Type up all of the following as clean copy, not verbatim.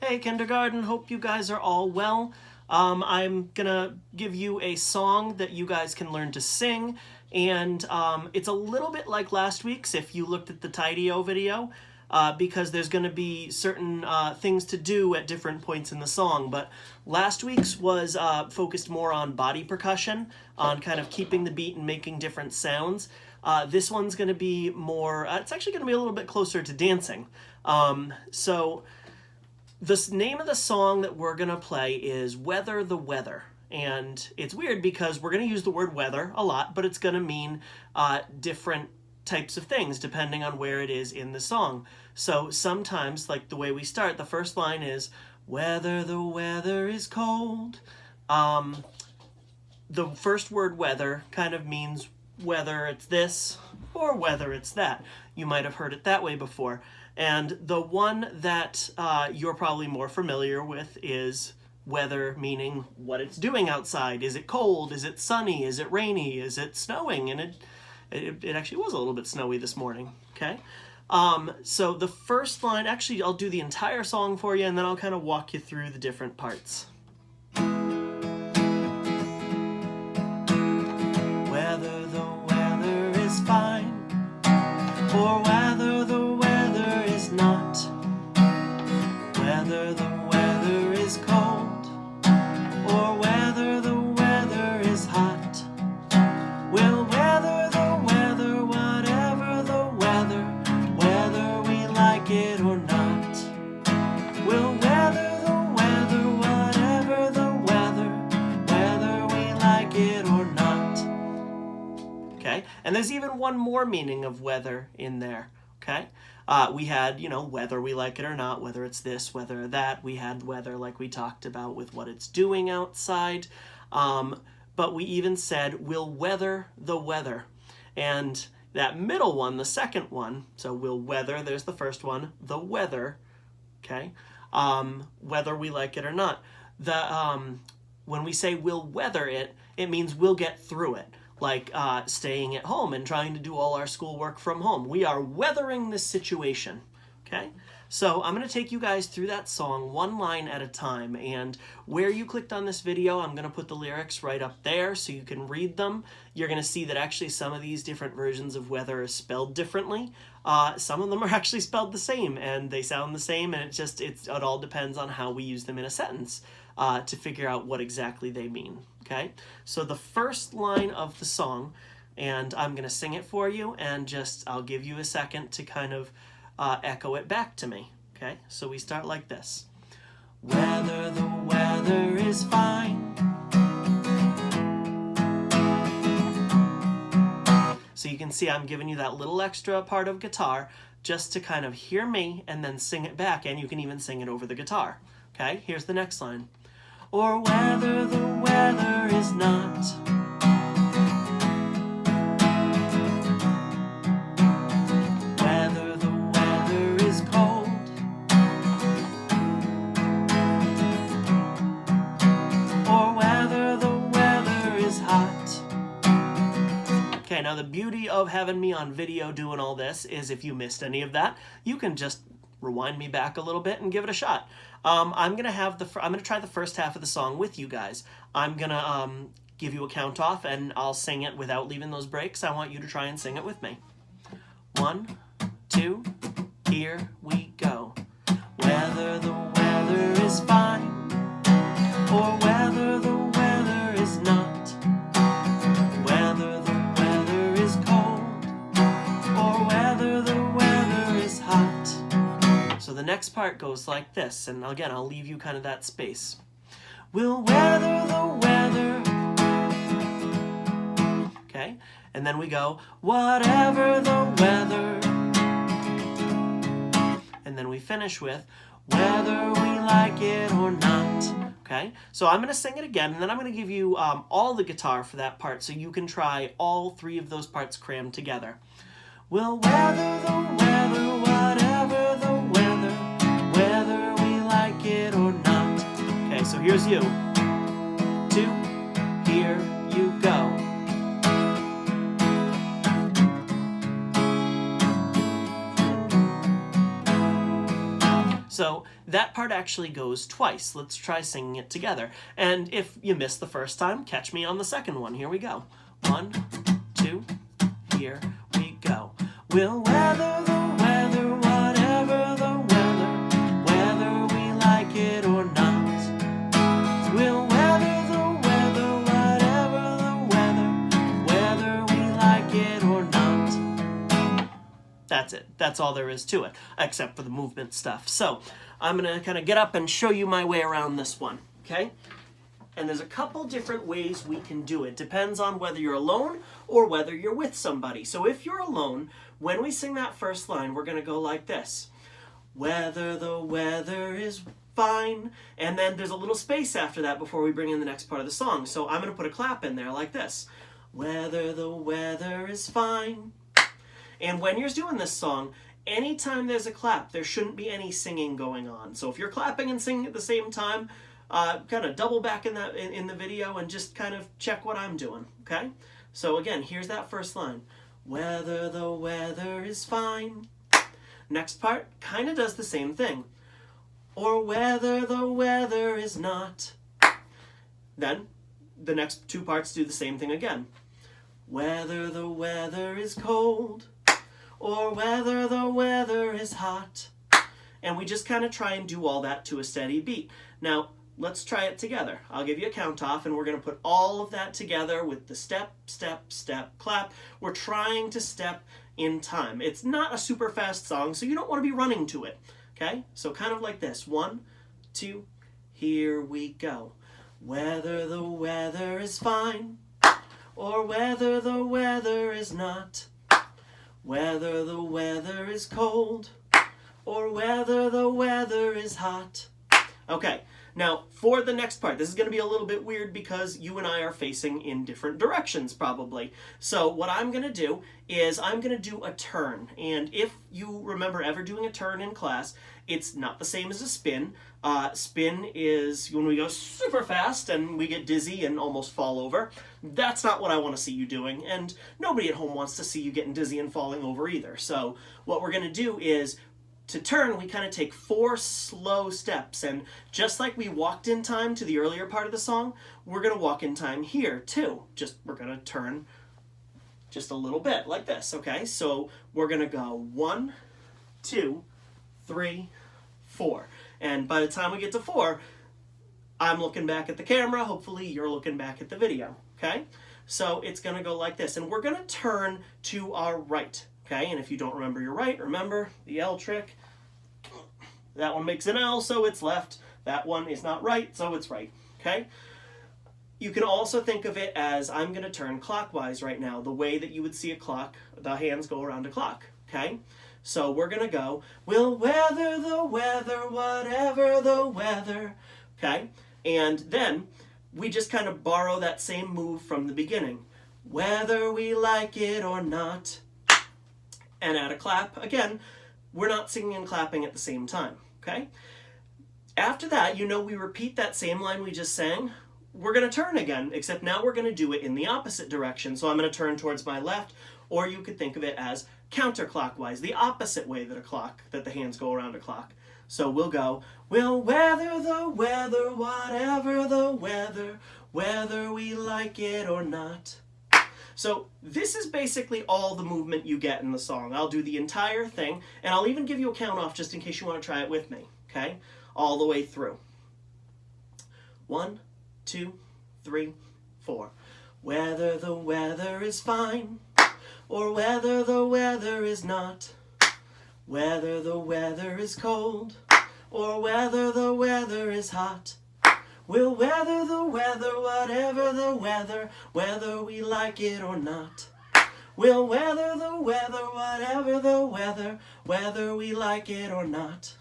Hey kindergarten, hope you guys are all well. I'm gonna give you a song that you guys can learn to sing, and it's a little bit like last week's if you looked at the Tidy-O video, because there's gonna be certain things to do at different points in the song, but last week's was focused more on body percussion, on kind of keeping the beat and making different sounds. This one's gonna be more, it's actually gonna be a little bit closer to dancing. The name of the song that we're going to play is Weather the Weather. And it's weird because we're going to use the word weather a lot, but it's going to mean different types of things depending on where it is in the song. So sometimes, like the way we start, the first line is, Weather the weather is cold. The first word weather kind of means whether it's this or whether it's that. You might have heard it that way before. And the one that you're probably more familiar with is weather, meaning what it's doing outside. Is it cold? Is it sunny? Is it rainy? Is it snowing? And it actually was a little bit snowy this morning, okay? So the first line, actually I'll do the entire song for you and then I'll kind of walk you through the different parts. Whether the weather is fine or whether the weather is not, whether the weather is cold or whether the weather is hot, we'll weather the weather, whatever the weather, whether we like it or not. We'll weather the weather, whatever the weather, whether we like it or not. Okay, and there's even one more meaning of weather in there, okay? We had, whether we like it or not, whether it's this, whether that. We had weather like we talked about with what it's doing outside. But we even said, we'll weather the weather. And that middle one, the second one, so we'll weather, there's the first one, the weather, okay? Whether we like it or not. When we say we'll weather it, it means we'll get through it. Like staying at home and trying to do all our schoolwork from home. We are weathering this situation, okay? So I'm going to take you guys through that song one line at a time, and where you clicked on this video, I'm going to put the lyrics right up there so you can read them. You're going to see that actually some of these different versions of weather are spelled differently. Some of them are actually spelled the same, and they sound the same, and it all depends on how we use them in a sentence to figure out what exactly they mean. Okay, so the first line of the song, and I'm going to sing it for you, and I'll give you a second to kind of echo it back to me. Okay, so we start like this. Whether the weather is fine. So you can see I'm giving you that little extra part of guitar just to kind of hear me and then sing it back, and you can even sing it over the guitar. Okay, here's the next line. Or whether the weather is not. Whether the weather is cold. Or whether the weather is hot. Okay, now the beauty of having me on video doing all this is if you missed any of that, you can just rewind me back a little bit and give it a shot. I'm gonna try the first half of the song with you guys. I'm gonna give you a count off and I'll sing it without leaving those breaks. I want you to try and sing it with me. 1, 2, here we go. Whether the weather is fine or whether the weather is not, whether the weather is cold or whether the weather is hot. So the next part goes like this, and again, I'll leave you kind of that space. We'll weather the weather. Okay, and then we go, whatever the weather. And then we finish with, whether we like it or not. Okay, so I'm going to sing it again, and then I'm going to give you all the guitar for that part, so you can try all 3 of those parts crammed together. We'll weather the weather, whatever the weather, whether we like it or not. Okay, so here's you. 2, here you go. So that part actually goes twice. Let's try singing it together. And if you missed the first time, catch me on the second one. Here we go. 1, 2, here we go. We'll weather the weather, whatever the weather, whether we like it or not. We'll weather the weather, whatever the weather, whether we like it or not. That's it. That's all there is to it, except for the movement stuff. So I'm going to kind of get up and show you my way around this one, okay? And there's a couple different ways we can do it. Depends on whether you're alone or whether you're with somebody. So if you're alone, when we sing that first line, we're going to go like this. Whether the weather is fine. And then there's a little space after that before we bring in the next part of the song. So I'm going to put a clap in there like this. Whether the weather is fine. And when you're doing this song, anytime there's a clap, there shouldn't be any singing going on. So if you're clapping and singing at the same time, kind of double back in the video and just kind of check what I'm doing, okay? So again, here's that first line. Whether the weather is fine. Next part kind of does the same thing. Or whether the weather is not. Then the next two parts do the same thing again. Whether the weather is cold. Or whether the weather is hot. And we just kind of try and do all that to a steady beat. Now, let's try it together. I'll give you a count off, and we're going to put all of that together with the step, step, step, clap. We're trying to step in time. It's not a super fast song, so you don't want to be running to it. Okay? So kind of like this. 1, 2, here we go. Whether the weather is fine, or whether the weather is not. Whether the weather is cold, or whether the weather is hot. Okay, now for the next part, this is going to be a little bit weird because you and I are facing in different directions probably. So what I'm going to do is I'm going to do a turn. And if you remember ever doing a turn in class, it's not the same as a spin. Spin is when we go super fast and we get dizzy and almost fall over. That's not what I want to see you doing, and nobody at home wants to see you getting dizzy and falling over either. So what we're going to do is, to turn, we kind of take 4 slow steps, and just like we walked in time to the earlier part of the song, we're going to walk in time here too. We're going to turn just a little bit like this, okay? So we're going to go 1, 2, 3, 4. And by the time we get to 4, I'm looking back at the camera. Hopefully you're looking back at the video, okay? So it's going to go like this. And we're going to turn to our right, okay? And if you don't remember your right, remember the L trick. That one makes an L, so it's left. That one is not right, so it's right, okay? You can also think of it as I'm going to turn clockwise right now, the way that you would see a clock, the hands go around a clock, okay? So we're going to go, we'll weather the weather, whatever the weather, okay? And then we just kind of borrow that same move from the beginning. Whether we like it or not. And add a clap. Again, we're not singing and clapping at the same time, okay? After that, you know we repeat that same line we just sang. We're going to turn again, except now we're going to do it in the opposite direction. So I'm going to turn towards my left, or you could think of it as counterclockwise, the opposite way that the hands go around a clock. So we'll go, we'll weather the weather, whatever the weather, whether we like it or not. So this is basically all the movement you get in the song. I'll do the entire thing, and I'll even give you a count off just in case you want to try it with me, okay? All the way through. 1, 2, 3, 4. Whether the weather is fine, or whether the weather is not. Whether the weather is cold, or whether the weather is hot. We'll weather the weather, whatever the weather, whether we like it or not. We'll weather the weather, whatever the weather, whether we like it or not.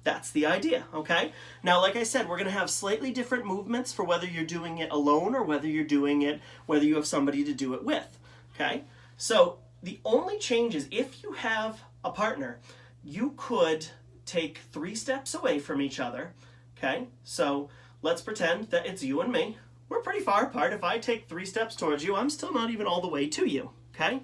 That's the idea, okay? Now, like I said, we're going to have slightly different movements for whether you're doing it alone or whether you have somebody to do it with, okay? So the only change is if you have a partner, you could take 3 steps away from each other, okay? So let's pretend that it's you and me. We're pretty far apart. If I take 3 steps towards you, I'm still not even all the way to you, okay?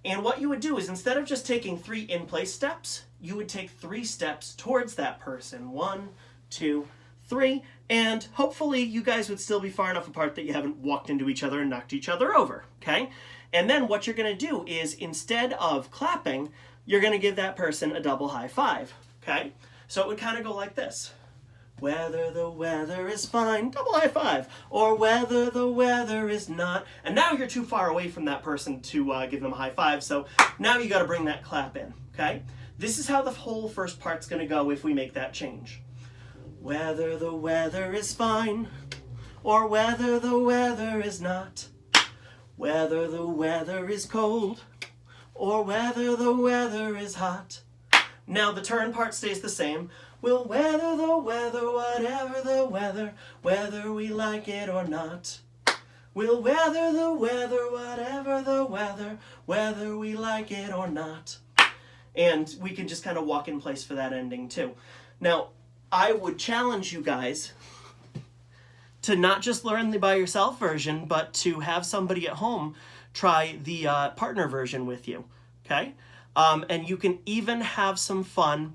And what you would do is instead of just taking 3 in-place steps, you would take 3 steps towards that person. 1, 2, 3. And hopefully you guys would still be far enough apart that you haven't walked into each other and knocked each other over, okay? And then what you're going to do is instead of clapping, you're going to give that person a double high five, okay? So it would kind of go like this. Whether the weather is fine, double high five, or whether the weather is not. And now you're too far away from that person to give them a high five, so now you got to bring that clap in, okay? This is how the whole first part's going to go if we make that change. Whether the weather is fine, or whether the weather is not. Whether the weather is cold, or whether the weather is hot. Now the turn part stays the same. We'll weather the weather, whatever the weather, whether we like it or not. We'll weather the weather, whatever the weather, whether we like it or not. And we can just kind of walk in place for that ending too. Now, I would challenge you guys to not just learn the by yourself version, but to have somebody at home try the partner version with you, okay? And you can even have some fun.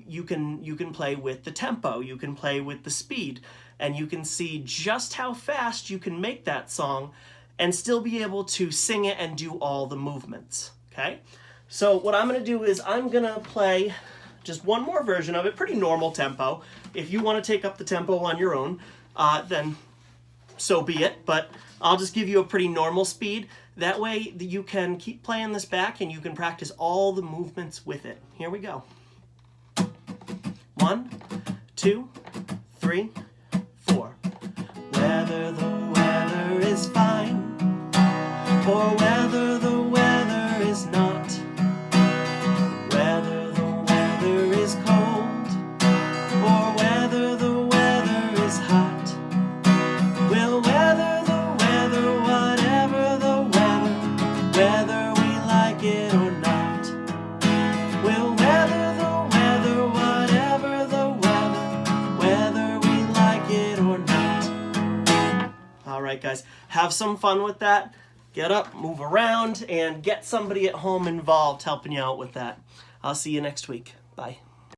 You can play with the tempo, you can play with the speed, and you can see just how fast you can make that song and still be able to sing it and do all the movements, okay? So what I'm going to do is I'm going to play just one more version of it, pretty normal tempo. If you want to take up the tempo on your own, then so be it, but I'll just give you a pretty normal speed. That way you can keep playing this back and you can practice all the movements with it. Here we go. 1, 2, 3, 4. Whether the weather is fine, or whether the weather is not. Whether the weather is cold, or whether the weather is hot. We'll weather the weather, whatever the weather, whether we like it or not. We'll weather the weather, whatever the weather, whether we like it or not. All right, guys, have some fun with that. Get up, move around, and get somebody at home involved helping you out with that. I'll see you next week. Bye.